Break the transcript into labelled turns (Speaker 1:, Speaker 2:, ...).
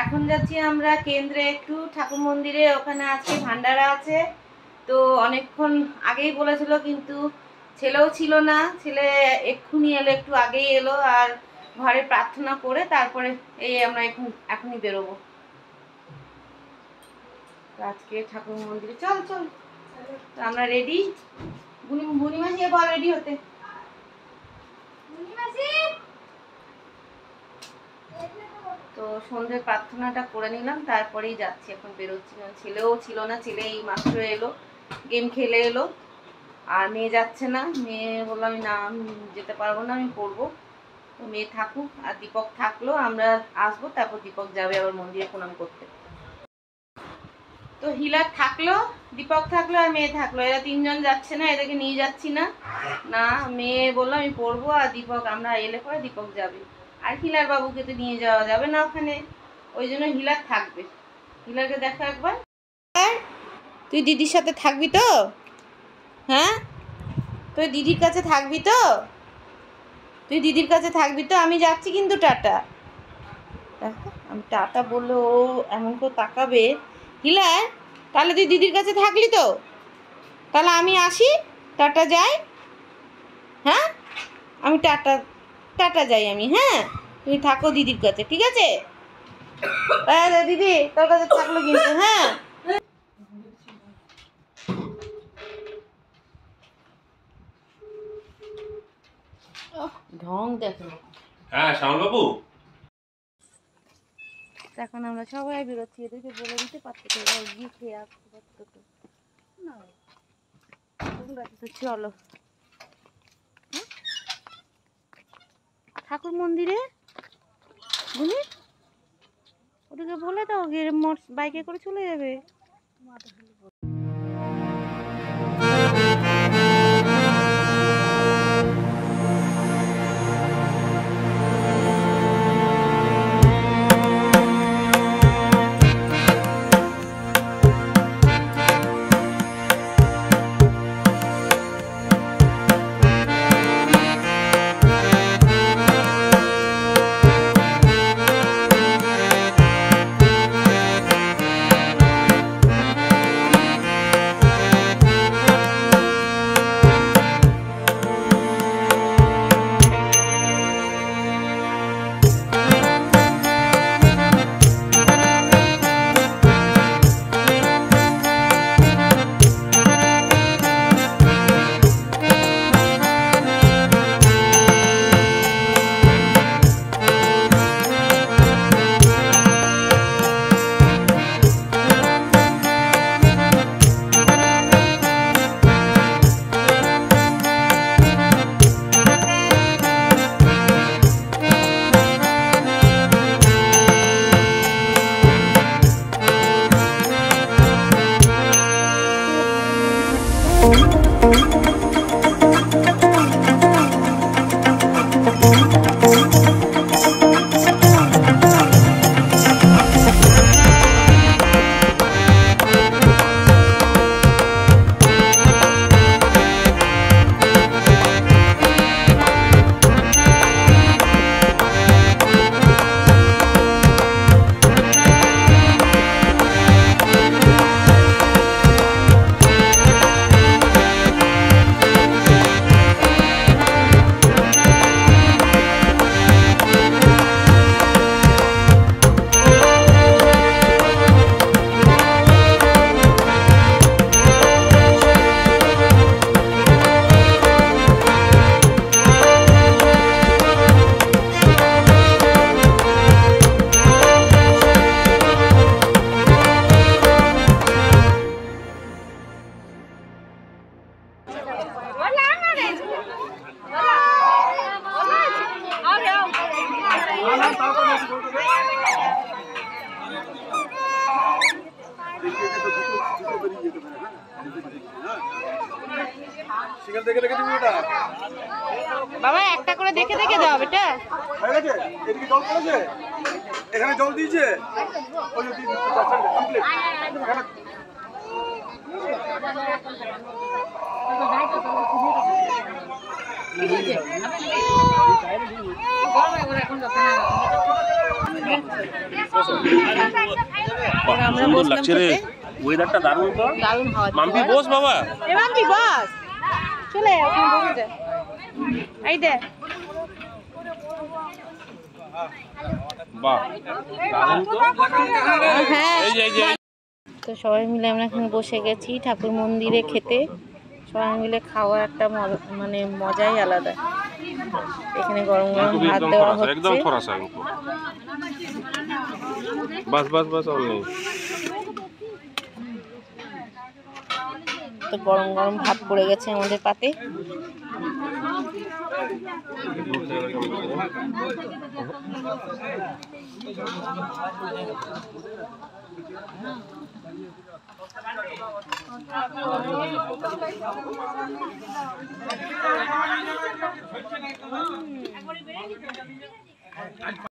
Speaker 1: এখন যাচ্ছি আমরা কেন্দ্রে একটু ঠাকুর মন্দিরে, ওখানে আজকে ভান্ডারা আছে। তো অনেকক্ষণ আগেই বলেছিল কিন্তু ছেলেও ছিল না, ছেলে এক্ষুনি এলো, একটু আগেই এলো। আর ঘরে প্রার্থনা করে তারপরে এই আমরা এখনই বেরোবো আজকে ঠাকুর মন্দিরে। চল চল, তো আমরা রেডি। বুনিমাসি বল রেডি হতে। তো সন্ধ্যে প্রার্থনাটা করে নিলাম, তারপরেই যাচ্ছি, এখন বেরোচ্ছি। ছেলেও ছিল না, ছেলে এই মাত্র এলো, গেম খেলে এলো। আর মেয়ে যাচ্ছে না, মেয়ে বললাম আমি না, যেতে পারবো না, আমি পড়বো। তো মেয়ে থাকুক, আর দীপক থাকলো, আমরা আসবো, তারপর দীপক যাবে আবার মন্দিরে প্রণাম করতে। তো হিলার থাকলো, দীপক থাকলো, আর মেয়ে থাকলো, এরা তিনজন যাচ্ছে না, এদেরকে নিয়ে যাচ্ছি না। না, মেয়ে বললো আমি পড়বো, আর দীপক আমরা এলে পরে দীপক যাবে। আর হিলার বাবুকে তো নিয়ে যাওয়া যাবে না ওখানে, ওই জন্য হিলার থাকবে। হিলারকে দেখো একবার। তুই দিদির সাথে থাকবি তো? হ্যাঁ, তুই দিদির কাছে থাকবি তো? তুই দিদির কাছে থাকবি তো? আমি যাচ্ছি কিন্তু, টাটা। দেখো আমি টাটা বললে ও এমন করে তাকাবে। হিলার, তাহলে তুই দিদির কাছে থাকলি তো? তাহলে আমি আসি, টাটা যাই। হ্যাঁ, আমি টাটা টাটা যাই আমি। হ্যাঁ, তুমি থাকো দিদির কাছে, ঠিক আছে? দিদি তোর কাছে থাকলো কিন্তু। হ্যাঁ, ঢং দেখো।
Speaker 2: হ্যাঁ শ্যামল বাবু,
Speaker 1: এখন আমরা সবাই বেরোচ্ছি, এদেরকে বলে দিতে পারতো তো, গিয়ে খেয়ে আসতে পারতো তো। না তোমরা তো চলো ঠাকুর মন্দিরে। বুঝলি, ওদেরকে বলে দাও, গিয়ে বাইকে করে চলে যাবে। বাবা একটা করে দেখে দেখে দাও বেটা।
Speaker 3: এদিকে জল পড়েছে, এখানে জল দিয়েছে।
Speaker 1: এখন এবার আমরা
Speaker 2: সুন্দর
Speaker 1: বসলাম
Speaker 2: লাগছে রে,
Speaker 1: খেতে।
Speaker 2: ওয়েদারটা দারুণ তো।
Speaker 1: দারুণ হাওয়া দিচ্ছে।
Speaker 2: মাম্পি বস বাবা।
Speaker 1: এ মাম্পি বস, চলে আয়, ওখানে বসে যা। এই দেখ,
Speaker 2: বাহ দারুণ তো।
Speaker 1: হ্যাঁ।
Speaker 2: এই যে এই যে
Speaker 1: তো সবাই মিলে আমরা এখানে বসে গেছি ঠাকুর মন্দিরে খেতে। সবাই মিলে খাওয়ার একটা মানে মজাই আলাদা। এখানে গরম গরম
Speaker 2: খুবই
Speaker 1: ভাত
Speaker 2: একদম
Speaker 1: দেওয়া
Speaker 2: থরাসা, একদম
Speaker 1: হচ্ছে।
Speaker 2: থরাসা ইनको। বাস বাস বাস और नहीं।
Speaker 1: তো গরম গরম ভাত পড়ে গেছে আমাদের পাতে।